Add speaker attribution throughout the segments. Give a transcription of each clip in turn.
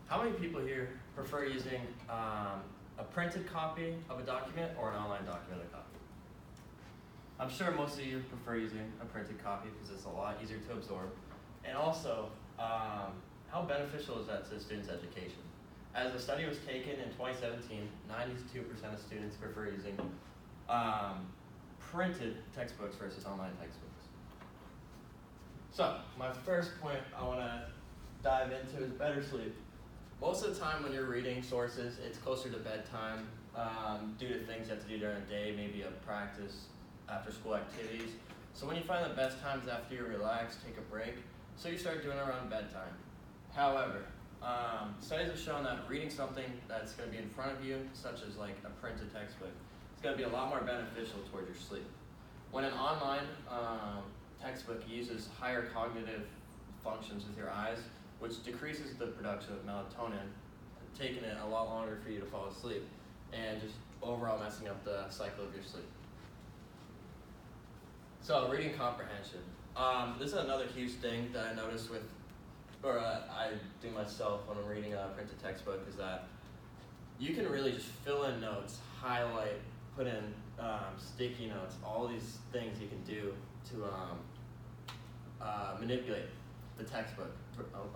Speaker 1: How many people here prefer using a printed copy of a document or an online document of a copy? I'm sure most of you prefer using a printed copy because it's a lot easier to absorb. And also, how beneficial is that to the student's education? As a study was taken in 2017, 92% of students prefer using printed textbooks versus online textbooks. So, my first point I want to dive into is better sleep. Most of the time when you're reading sources, it's closer to bedtime due to things you have to do during the day, maybe a practice, after school activities. So when you find the best times after you relax, take a break, so you start doing it around bedtime. However, studies have shown that reading something that's going to be in front of you, such as like a printed textbook, is going to be a lot more beneficial towards your sleep. When an online textbook uses higher cognitive functions with your eyes, which decreases the production of melatonin, taking it a lot longer for you to fall asleep, and just overall messing up the cycle of your sleep. So, reading comprehension. This is another huge thing that I notice with, or I do myself when I'm reading a printed textbook, is that you can really just fill in notes, highlight, put in sticky notes, all these things you can do to manipulate the textbook.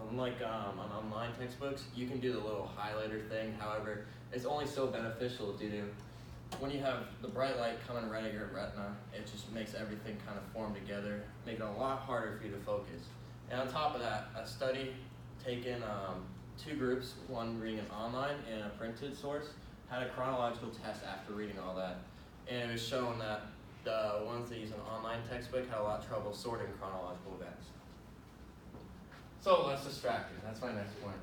Speaker 1: Unlike on online textbooks, you can do the little highlighter thing. However, it's only so beneficial due to when you have the bright light coming right at your retina, it just makes everything kind of form together, making it a lot harder for you to focus. And on top of that, a study taken two groups, one reading an online and a printed source, had a chronological test after reading all that. And it was shown that the ones that use an online textbook had a lot of trouble sorting chronological events. So less distracting, that's my next point.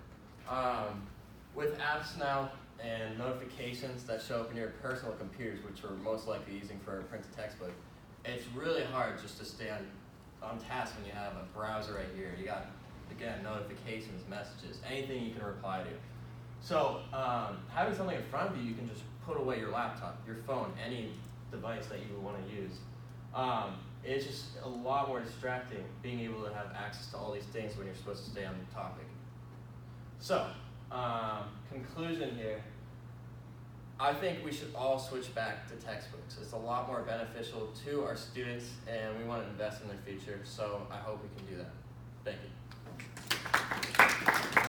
Speaker 1: With apps now and notifications that show up in your personal computers, which we're most likely using for a printed textbook, it's really hard just to stay on task when you have a browser right here. You got, again, notifications, messages, anything you can reply to. So having something in front of you, you can just put away your laptop, your phone, any device that you want to use. It's just a lot more distracting being able to have access to all these things when you're supposed to stay on the topic. So, conclusion here, I think we should all switch back to textbooks. It's a lot more beneficial to our students, and we want to invest in their future, so I hope we can do that. Thank you.